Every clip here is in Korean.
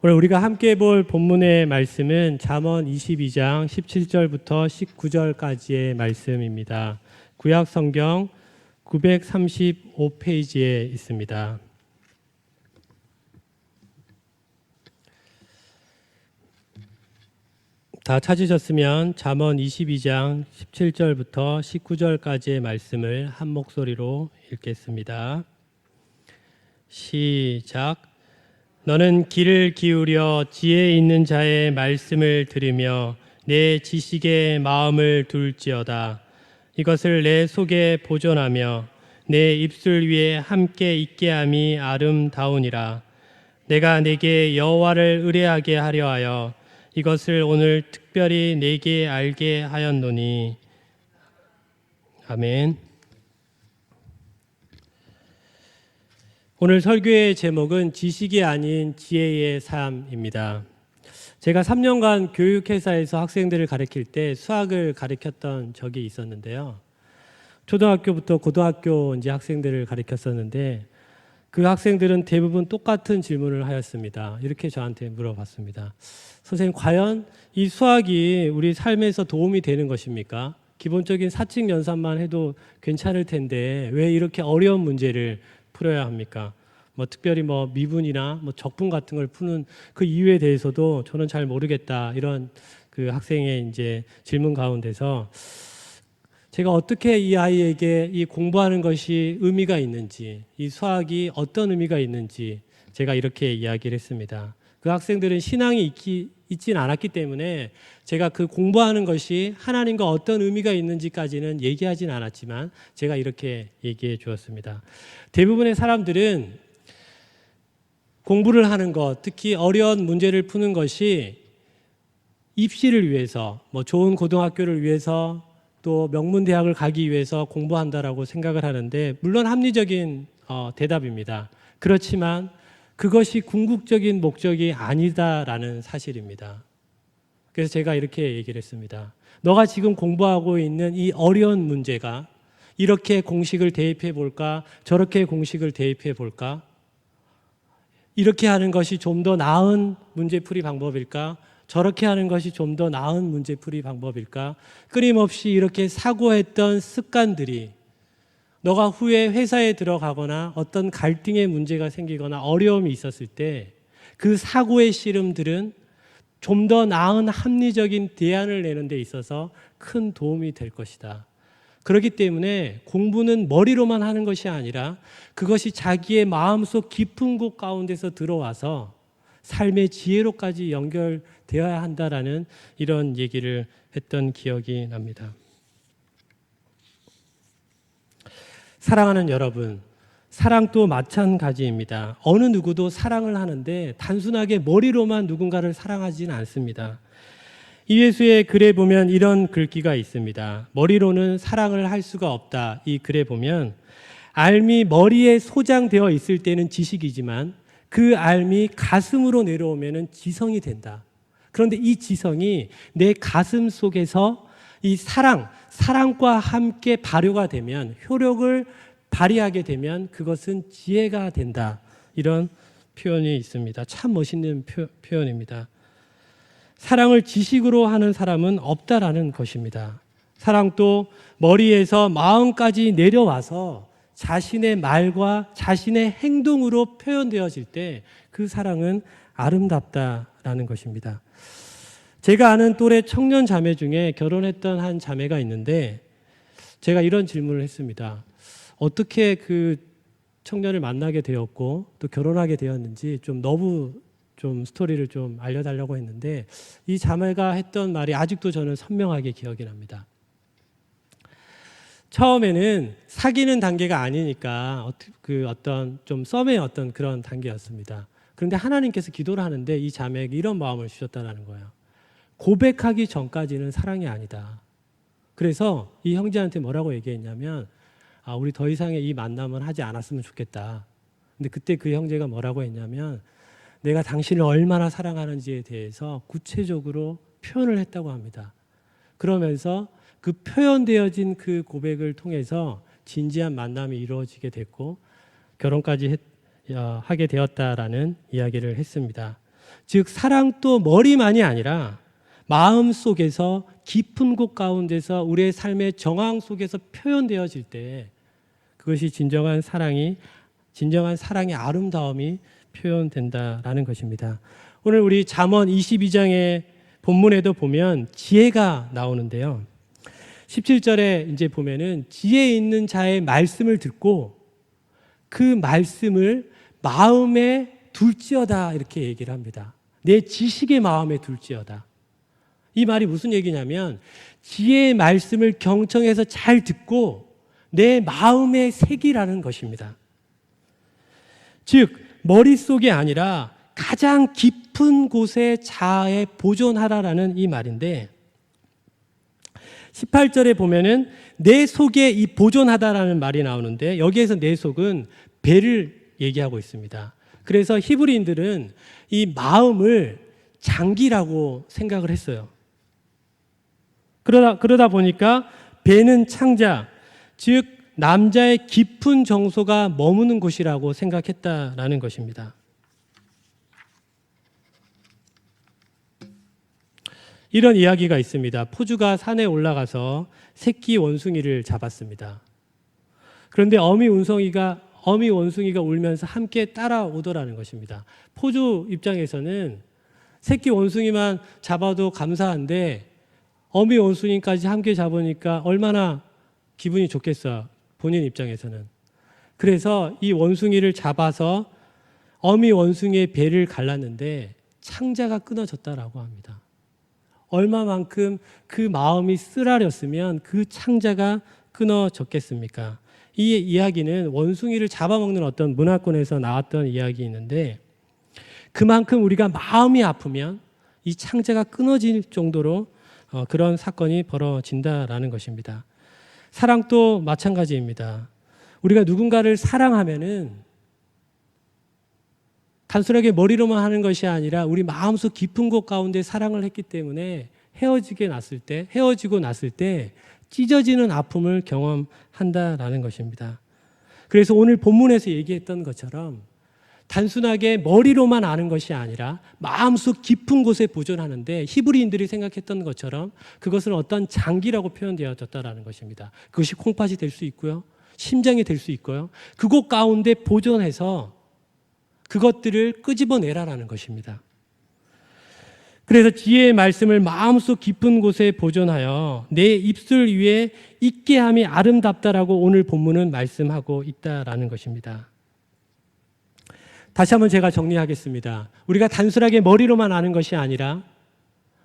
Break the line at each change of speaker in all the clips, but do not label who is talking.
오늘 우리가 함께 볼 본문의 말씀은 잠언 22장 17절부터 19절까지의 말씀입니다. 구약 성경 935페이지에 있습니다. 다 찾으셨으면 잠언 22장 17절부터 19절까지의 말씀을 한 목소리로 읽겠습니다. 시작. 너는 귀를 기울여 지혜 있는 자의 말씀을 들으며 내 지식에 마음을 둘지어다. 이것을 내 속에 보존하며 내 입술 위에 함께 있게 함이 아름다우니라. 내가 내게 여호와를 의뢰하게 하려 하여 이것을 오늘 특별히 내게 알게 하였노니. 아멘. 오늘 설교의 제목은 지식이 아닌 지혜의 삶입니다. 제가 3년간 교육회사에서 학생들을 가르칠 때 수학을 가르쳤던 적이 있었는데요. 초등학교부터 고등학교 이제 학생들을 가르쳤었는데 그 학생들은 대부분 똑같은 질문을 하였습니다. 이렇게 저한테 물어봤습니다. 선생님, 과연 이 수학이 우리 삶에서 도움이 되는 것입니까? 기본적인 사칙 연산만 해도 괜찮을 텐데 왜 이렇게 어려운 문제를 풀어야 합니까? 특별히 미분이나 적분 같은 걸 푸는 그 이유에 대해서도 저는 잘 모르겠다. 이런 그 학생의 이제 질문 가운데서 제가 어떻게 이 아이에게 이 공부하는 것이 의미가 있는지, 이 수학이 어떤 의미가 있는지 제가 이렇게 이야기를 했습니다. 그 학생들은 신앙이 있진 않았기 때문에 제가 그 공부하는 것이 하나님과 어떤 의미가 있는지까지는 얘기하진 않았지만 제가 이렇게 얘기해 주었습니다. 대부분의 사람들은 공부를 하는 것, 특히 어려운 문제를 푸는 것이 입시를 위해서, 좋은 고등학교를 위해서 또 명문대학을 가기 위해서 공부한다라고 생각을 하는데, 물론 합리적인 대답입니다. 그렇지만 그것이 궁극적인 목적이 아니다라는 사실입니다. 그래서 제가 이렇게 얘기를 했습니다. 너가 지금 공부하고 있는 이 어려운 문제가 이렇게 공식을 대입해 볼까? 저렇게 공식을 대입해 볼까? 이렇게 하는 것이 좀 더 나은 문제풀이 방법일까? 저렇게 하는 것이 좀 더 나은 문제풀이 방법일까? 끊임없이 이렇게 사고했던 습관들이 너가 후에 회사에 들어가거나 어떤 갈등의 문제가 생기거나 어려움이 있었을 때 그 사고의 씨름들은 좀 더 나은 합리적인 대안을 내는 데 있어서 큰 도움이 될 것이다. 그렇기 때문에 공부는 머리로만 하는 것이 아니라 그것이 자기의 마음속 깊은 곳 가운데서 들어와서 삶의 지혜로까지 연결되어야 한다라는 이런 얘기를 했던 기억이 납니다. 사랑하는 여러분, 사랑도 마찬가지입니다. 어느 누구도 사랑을 하는데 단순하게 머리로만 누군가를 사랑하지는 않습니다. 이예수의 글에 보면 이런 글귀가 있습니다. 머리로는 사랑을 할 수가 없다. 이 글에 보면 알미 머리에 소장되어 있을 때는 지식이지만 그 알미 가슴으로 내려오면 지성이 된다. 그런데 이 지성이 내 가슴 속에서 이 사랑과 함께 발효가 되면, 효력을 발휘하게 되면 그것은 지혜가 된다. 이런 표현이 있습니다. 참 멋있는 표현입니다. 사랑을 지식으로 하는 사람은 없다라는 것입니다. 사랑도 머리에서 마음까지 내려와서 자신의 말과 자신의 행동으로 표현되어질 때 그 사랑은 아름답다라는 것입니다. 제가 아는 또래 청년 자매 중에 결혼했던 한 자매가 있는데 제가 이런 질문을 했습니다. 어떻게 그 청년을 만나게 되었고 또 결혼하게 되었는지 너무 스토리를 좀 알려달라고 했는데 이 자매가 했던 말이 아직도 저는 선명하게 기억이 납니다. 처음에는 사귀는 단계가 아니니까 어떤 좀 썸의 어떤 그런 단계였습니다. 그런데 하나님께서 기도를 하는데 이 자매에게 이런 마음을 주셨다는 거예요. 고백하기 전까지는 사랑이 아니다. 그래서 이 형제한테 뭐라고 얘기했냐면 우리 더 이상의 이 만남은 하지 않았으면 좋겠다. 근데 그때 그 형제가 뭐라고 했냐면 내가 당신을 얼마나 사랑하는지에 대해서 구체적으로 표현을 했다고 합니다. 그러면서 그 표현되어진 그 고백을 통해서 진지한 만남이 이루어지게 됐고 결혼까지 하게 되었다라는 이야기를 했습니다. 즉 사랑도 머리만이 아니라 마음 속에서 깊은 곳 가운데서 우리의 삶의 정황 속에서 표현되어질 때 그것이 진정한 사랑의 아름다움이 표현된다라는 것입니다. 오늘 우리 잠언 22장의 본문에도 보면 지혜가 나오는데요. 17절에 이제 보면은 지혜 있는 자의 말씀을 듣고 그 말씀을 마음에 둘지어다 이렇게 얘기를 합니다. 내 지식의 마음에 둘지어다. 이 말이 무슨 얘기냐면 지혜의 말씀을 경청해서 잘 듣고 내 마음에 새기라는 것입니다. 즉 머릿속이 아니라 가장 깊은 곳에 자아에 보존하라라는 이 말인데 18절에 보면은 내 속에 이 보존하다라는 말이 나오는데 여기에서 내 속은 배를 얘기하고 있습니다. 그래서 히브리인들은 이 마음을 장기라고 생각을 했어요. 그러다 보니까 배는 창자, 즉 남자의 깊은 정서가 머무는 곳이라고 생각했다라는 것입니다. 이런 이야기가 있습니다. 포주가 산에 올라가서 새끼 원숭이를 잡았습니다. 그런데 어미 원숭이가 울면서 함께 따라오더라는 것입니다. 포주 입장에서는 새끼 원숭이만 잡아도 감사한데 어미 원숭이까지 함께 잡으니까 얼마나 기분이 좋겠어, 본인 입장에서는. 그래서 이 원숭이를 잡아서 어미 원숭이의 배를 갈랐는데 창자가 끊어졌다라고 합니다. 얼마만큼 그 마음이 쓰라렸으면 그 창자가 끊어졌겠습니까? 이 이야기는 원숭이를 잡아먹는 어떤 문화권에서 나왔던 이야기인데 그만큼 우리가 마음이 아프면 이 창자가 끊어질 정도로 그런 사건이 벌어진다라는 것입니다. 사랑도 마찬가지입니다. 우리가 누군가를 사랑하면은 단순하게 머리로만 하는 것이 아니라 우리 마음속 깊은 곳 가운데 사랑을 했기 때문에 헤어지고 났을 때 찢어지는 아픔을 경험한다라는 것입니다. 그래서 오늘 본문에서 얘기했던 것처럼 단순하게 머리로만 아는 것이 아니라 마음속 깊은 곳에 보존하는데 히브리인들이 생각했던 것처럼 그것은 어떤 장기라고 표현되어졌다라는 것입니다. 그것이 콩팥이 될 수 있고요. 심장이 될 수 있고요. 그곳 가운데 보존해서 그것들을 끄집어내라라는 것입니다. 그래서 지혜의 말씀을 마음속 깊은 곳에 보존하여 내 입술 위에 있게 함이 아름답다라고 오늘 본문은 말씀하고 있다라는 것입니다. 다시 한번 제가 정리하겠습니다. 우리가 단순하게 머리로만 아는 것이 아니라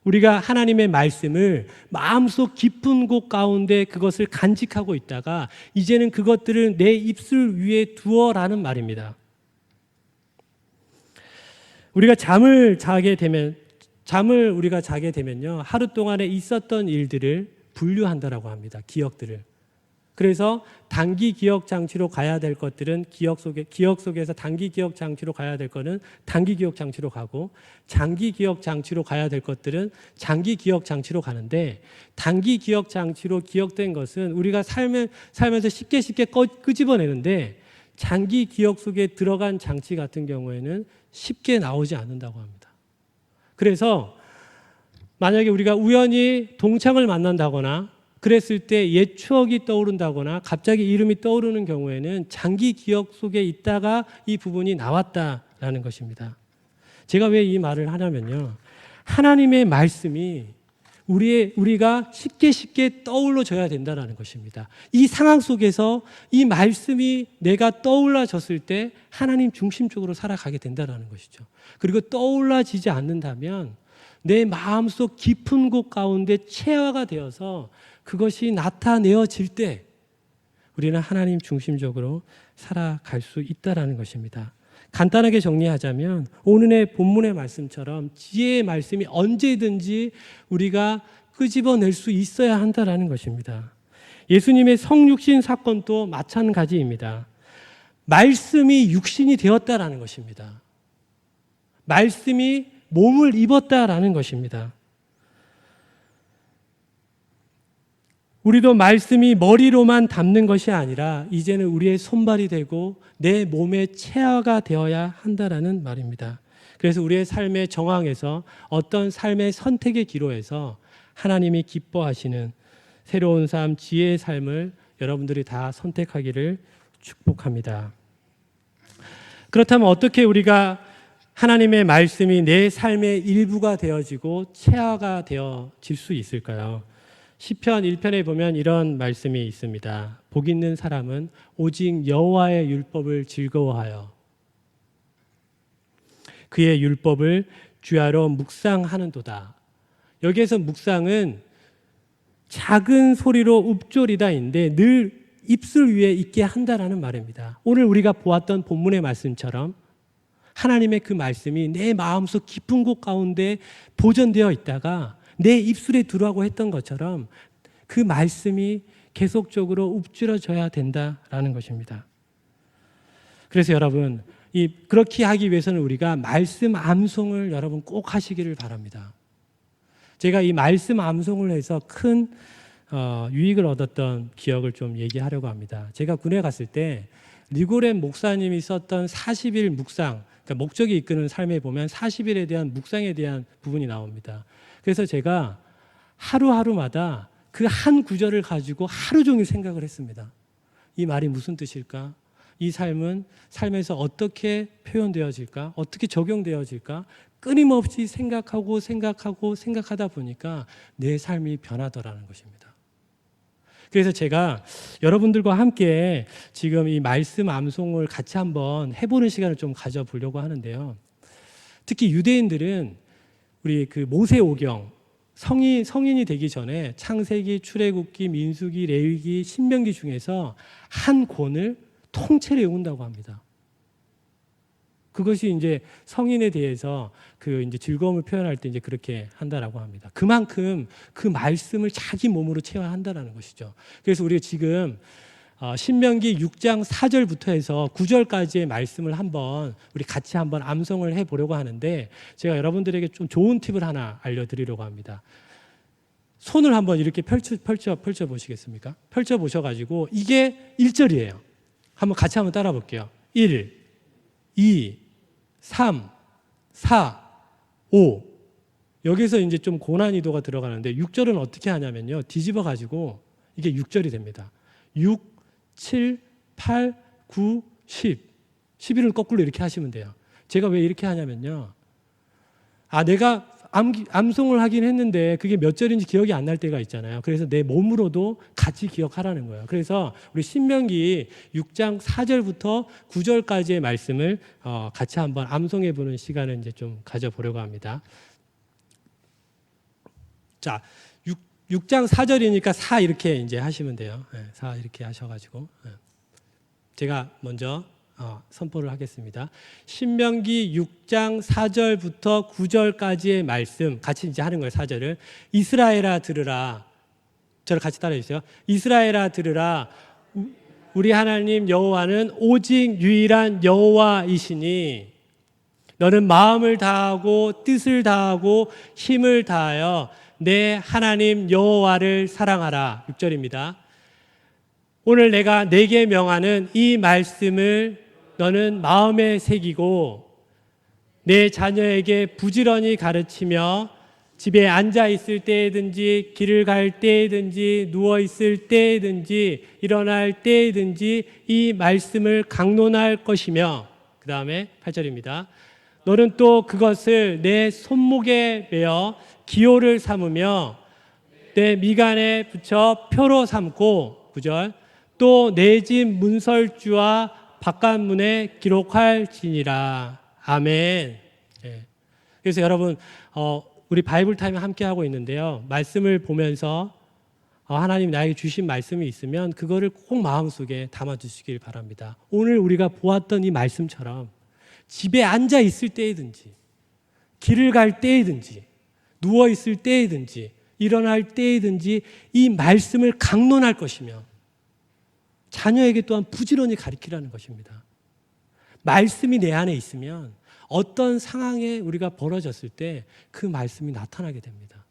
우리가 하나님의 말씀을 마음속 깊은 곳 가운데 그것을 간직하고 있다가 이제는 그것들을 내 입술 위에 두어라는 말입니다. 우리가 잠을 자게 되면요, 하루 동안에 있었던 일들을 분류한다라고 합니다. 기억들을. 그래서 단기 기억 장치로 가야 될 것들은 기억 속에서 단기 기억 장치로 가야 될 것은 단기 기억 장치로 가고, 장기 기억 장치로 가야 될 것들은 장기 기억 장치로 가는데, 단기 기억 장치로 기억된 것은 우리가 살면서 쉽게 끄집어내는데, 장기 기억 속에 들어간 장치 같은 경우에는 쉽게 나오지 않는다고 합니다. 그래서 만약에 우리가 우연히 동창을 만난다거나 그랬을 때 옛 추억이 떠오른다거나 갑자기 이름이 떠오르는 경우에는 장기 기억 속에 있다가 이 부분이 나왔다라는 것입니다. 제가 왜 이 말을 하냐면요, 하나님의 말씀이 우리가 쉽게 떠올려져야 된다는 것입니다. 이 상황 속에서 이 말씀이 내가 떠올라졌을 때 하나님 중심적으로 살아가게 된다는 것이죠. 그리고 떠올라지지 않는다면 내 마음속 깊은 곳 가운데 체화가 되어서 그것이 나타내어질 때 우리는 하나님 중심적으로 살아갈 수 있다는 것입니다. 간단하게 정리하자면 오늘의 본문의 말씀처럼 지혜의 말씀이 언제든지 우리가 끄집어낼 수 있어야 한다는 것입니다. 예수님의 성육신 사건도 마찬가지입니다. 말씀이 육신이 되었다라는 것입니다. 말씀이 몸을 입었다라는 것입니다. 우리도 말씀이 머리로만 담는 것이 아니라 이제는 우리의 손발이 되고 내 몸의 체화가 되어야 한다라는 말입니다. 그래서 우리의 삶의 정황에서 어떤 삶의 선택의 기로에서 하나님이 기뻐하시는 새로운 삶, 지혜의 삶을 여러분들이 다 선택하기를 축복합니다. 그렇다면 어떻게 우리가 하나님의 말씀이 내 삶의 일부가 되어지고 체화가 되어질 수 있을까요? 시편 1편에 보면 이런 말씀이 있습니다. 복 있는 사람은 오직 여호와의 율법을 즐거워하여 그의 율법을 주야로 묵상하는도다. 여기에서 묵상은 작은 소리로 읊조리다인데 늘 입술 위에 있게 한다라는 말입니다. 오늘 우리가 보았던 본문의 말씀처럼 하나님의 그 말씀이 내 마음속 깊은 곳 가운데 보존되어 있다가 내 입술에 들어가고 했던 것처럼 그 말씀이 계속적으로 읊조려져야 된다라는 것입니다. 그래서 여러분, 그렇게 하기 위해서는 우리가 말씀 암송을 여러분 꼭 하시기를 바랍니다. 제가 이 말씀 암송을 해서 큰 유익을 얻었던 기억을 좀 얘기하려고 합니다. 제가 군에 갔을 때 리고렌 목사님이 썼던 40일 묵상, 그러니까 목적이 이끄는 삶에 보면 40일에 대한 묵상에 대한 부분이 나옵니다. 그래서 제가 하루하루마다 그 한 구절을 가지고 하루 종일 생각을 했습니다. 이 말이 무슨 뜻일까? 이 삶은 삶에서 어떻게 표현되어질까? 어떻게 적용되어질까? 끊임없이 생각하다 보니까 내 삶이 변하더라는 것입니다. 그래서 제가 여러분들과 함께 지금 이 말씀 암송을 같이 한번 해보는 시간을 좀 가져보려고 하는데요. 특히 유대인들은 우리 그 모세오경, 성인이 되기 전에 창세기, 출애굽기, 민수기, 레위기, 신명기 중에서 한 권을 통째로 외운다고 합니다. 그것이 이제 성인에 대해서 그 이제 즐거움을 표현할 때 이제 그렇게 한다라고 합니다. 그만큼 그 말씀을 자기 몸으로 체화한다라는 것이죠. 그래서 우리가 지금 신명기 6장 4절부터 해서 9절까지의 말씀을 한번 우리 같이 한번 암송을 해보려고 하는데 제가 여러분들에게 좀 좋은 팁을 하나 알려드리려고 합니다. 손을 한번 이렇게 펼쳐 보시겠습니까? 펼쳐 보셔가지고 이게 1절이에요. 한번 같이 한번 따라 볼게요. 1, 2, 3, 4, 5. 여기서 이제 좀 고난이도가 들어가는데 6절은 어떻게 하냐면요. 뒤집어 가지고 이게 6절이 됩니다. 6, 7, 8, 9, 10. 11을 거꾸로 이렇게 하시면 돼요. 제가 왜 이렇게 하냐면요. 내가 암송을 하긴 했는데 그게 몇 절인지 기억이 안 날 때가 있잖아요. 그래서 내 몸으로도 같이 기억하라는 거예요. 그래서 우리 신명기 6장 4절부터 9절까지의 말씀을 같이 한번 암송해 보는 시간을 이제 좀 가져보려고 합니다. 자, 6장 4절이니까 4 이렇게 이제 하시면 돼요. 4 이렇게 하셔가지고 제가 먼저 선포를 하겠습니다. 신명기 6장 4절부터 9절까지의 말씀 같이 이제 하는 거예요. 4절을 이스라엘아 들으라. 저를 같이 따라해 주세요. 이스라엘아 들으라. 우리 하나님 여호와는 오직 유일한 여호와이시니 너는 마음을 다하고 뜻을 다하고 힘을 다하여 내 하나님 여호와를 사랑하라. 6절입니다. 오늘 내가 내게 명하는 이 말씀을 너는 마음에 새기고 내 자녀에게 부지런히 가르치며 집에 앉아 있을 때든지 길을 갈 때든지 누워 있을 때든지 일어날 때든지 이 말씀을 강론할 것이며 그 다음에 8절입니다. 너는 또 그것을 내 손목에 매어 기호를 삼으며 내 미간에 붙여 표로 삼고 9절 또 내 집 문설주와 바깥문에 기록할지니라. 아멘. 그래서 여러분 우리 바이블 타임 함께 하고 있는데요. 말씀을 보면서 하나님 나에게 주신 말씀이 있으면 그거를 꼭 마음속에 담아주시길 바랍니다. 오늘 우리가 보았던 이 말씀처럼 집에 앉아 있을 때이든지 길을 갈 때이든지 누워 있을 때이든지 일어날 때이든지 이 말씀을 강론할 것이며 자녀에게 또한 부지런히 가르치라는 것입니다. 말씀이 내 안에 있으면 어떤 상황에 우리가 벌어졌을 때 그 말씀이 나타나게 됩니다.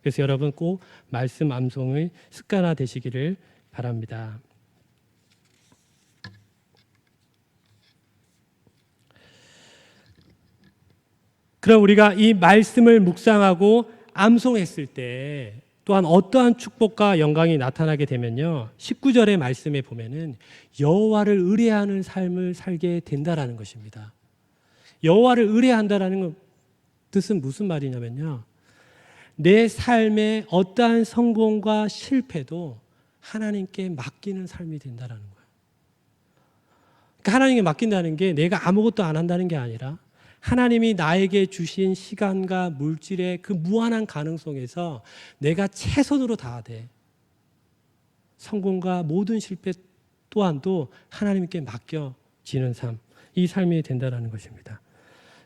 그래서 여러분 꼭 말씀 암송의 습관화 되시기를 바랍니다. 그럼 우리가 이 말씀을 묵상하고 암송했을 때 또한 어떠한 축복과 영광이 나타나게 되면요, 19절의 말씀에 보면은 여호와를 의뢰하는 삶을 살게 된다라는 것입니다. 여호와를 의뢰한다라는 뜻은 무슨 말이냐면요, 내 삶의 어떠한 성공과 실패도 하나님께 맡기는 삶이 된다라는 거예요. 그러니까 하나님께 맡긴다는 게 내가 아무것도 안 한다는 게 아니라 하나님이 나에게 주신 시간과 물질의 그 무한한 가능성에서 내가 최선으로 다하되 성공과 모든 실패 또한도 하나님께 맡겨지는 삶, 이 삶이 된다는 것입니다.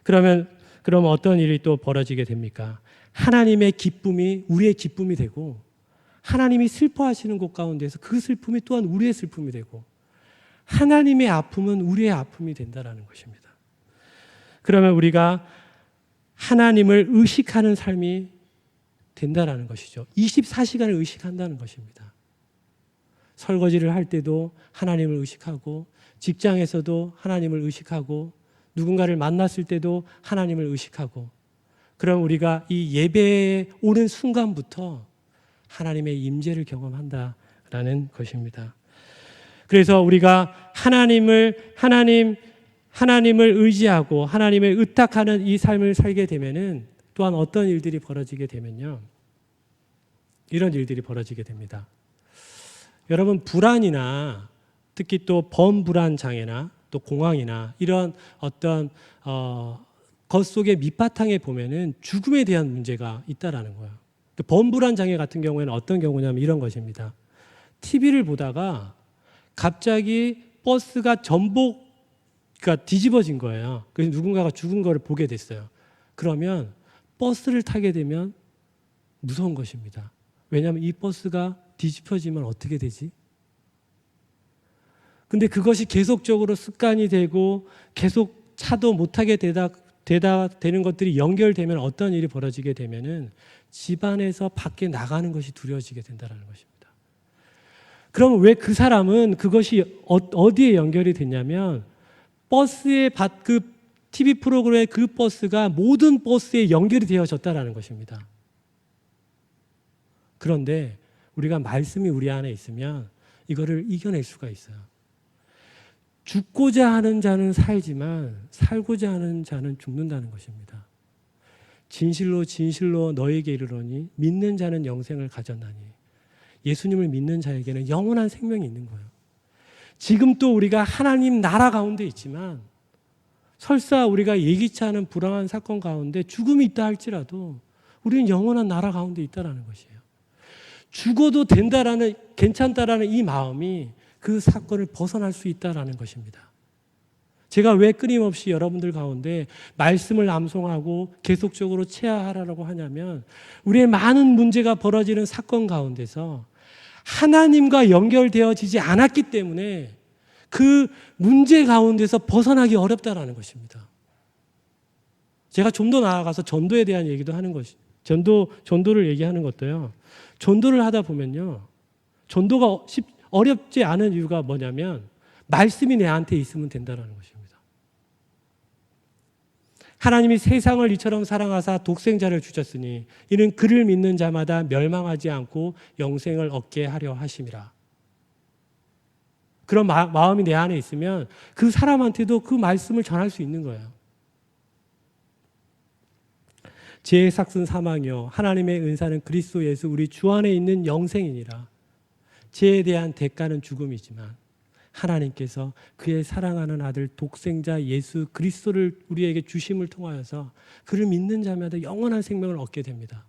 그럼 어떤 일이 또 벌어지게 됩니까? 하나님의 기쁨이 우리의 기쁨이 되고, 하나님이 슬퍼하시는 곳 가운데서 그 슬픔이 또한 우리의 슬픔이 되고, 하나님의 아픔은 우리의 아픔이 된다는 것입니다. 그러면 우리가 하나님을 의식하는 삶이 된다는 것이죠. 24시간을 의식한다는 것입니다. 설거지를 할 때도 하나님을 의식하고, 직장에서도 하나님을 의식하고, 누군가를 만났을 때도 하나님을 의식하고, 그럼 우리가 이 예배에 오는 순간부터 하나님의 임재를 경험한다라는 것입니다. 그래서 우리가 하나님을 의지하고 하나님을 의탁하는 이 삶을 살게 되면은 또한 어떤 일들이 벌어지게 되면요, 이런 일들이 벌어지게 됩니다. 여러분, 불안이나 특히 또 범불안 장애나 또 공황이나 이런 어떤 것 속의 밑바탕에 보면은 죽음에 대한 문제가 있다라는 거예요. 범불안 장애 같은 경우에는 어떤 경우냐면 이런 것입니다. TV를 보다가 갑자기 버스가 그러니까 뒤집어진 거예요. 그래서 누군가가 죽은 거를 보게 됐어요. 그러면 버스를 타게 되면 무서운 것입니다. 왜냐하면 이 버스가 뒤집혀지면 어떻게 되지? 근데 그것이 계속적으로 습관이 되고 계속 차도 못하게 되는 것들이 연결되면 어떤 일이 벌어지게 되면은 집안에서 밖에 나가는 것이 두려워지게 된다는 것입니다. 그럼 왜 그 사람은 그것이 어디에 연결이 됐냐면 버스의 그 TV 프로그램의 그 버스가 모든 버스에 연결이 되어졌다는 것입니다. 그런데 우리가 말씀이 우리 안에 있으면 이거를 이겨낼 수가 있어요. 죽고자 하는 자는 살지만 살고자 하는 자는 죽는다는 것입니다. 진실로 진실로 너에게 이르노니 믿는 자는 영생을 가졌나니, 예수님을 믿는 자에게는 영원한 생명이 있는 거예요. 지금 또 우리가 하나님 나라 가운데 있지만 설사 우리가 예기치 않은 불안한 사건 가운데 죽음이 있다 할지라도 우리는 영원한 나라 가운데 있다라는 것이에요. 죽어도 괜찮다라는 이 마음이 그 사건을 벗어날 수 있다라는 것입니다. 제가 왜 끊임없이 여러분들 가운데 말씀을 암송하고 계속적으로 체화하라고 하냐면, 우리의 많은 문제가 벌어지는 사건 가운데서 하나님과 연결되어지지 않았기 때문에 그 문제 가운데서 벗어나기 어렵다라는 것입니다. 제가 좀 더 나아가서 전도에 대한 얘기도 하는 것이, 전도를 얘기하는 것도요, 전도를 하다 보면요, 전도가 어렵지 않은 이유가 뭐냐면 말씀이 내한테 있으면 된다는 것입니다. 하나님이 세상을 이처럼 사랑하사 독생자를 주셨으니 이는 그를 믿는 자마다 멸망하지 않고 영생을 얻게 하려 하심이라. 그런 마음이 내 안에 있으면 그 사람한테도 그 말씀을 전할 수 있는 거예요. 죄의 삭은 사망이요 하나님의 은사는 그리스도 예수 우리 주 안에 있는 영생이니라. 죄에 대한 대가는 죽음이지만 하나님께서 그의 사랑하는 아들 독생자 예수 그리스도를 우리에게 주심을 통하여서 그를 믿는 자마다 영원한 생명을 얻게 됩니다.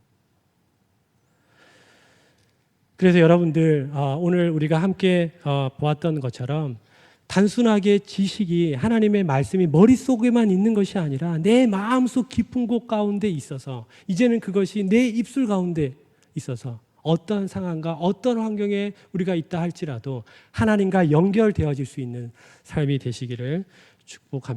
그래서 여러분들, 오늘 우리가 함께 보았던 것처럼 단순하게 지식이, 하나님의 말씀이 머릿속에만 있는 것이 아니라 내 마음속 깊은 곳 가운데 있어서, 이제는 그것이 내 입술 가운데 있어서 어떤 상황과 어떤 환경에 우리가 있다 할지라도 하나님과 연결되어질 수 있는 삶이 되시기를 축복합니다.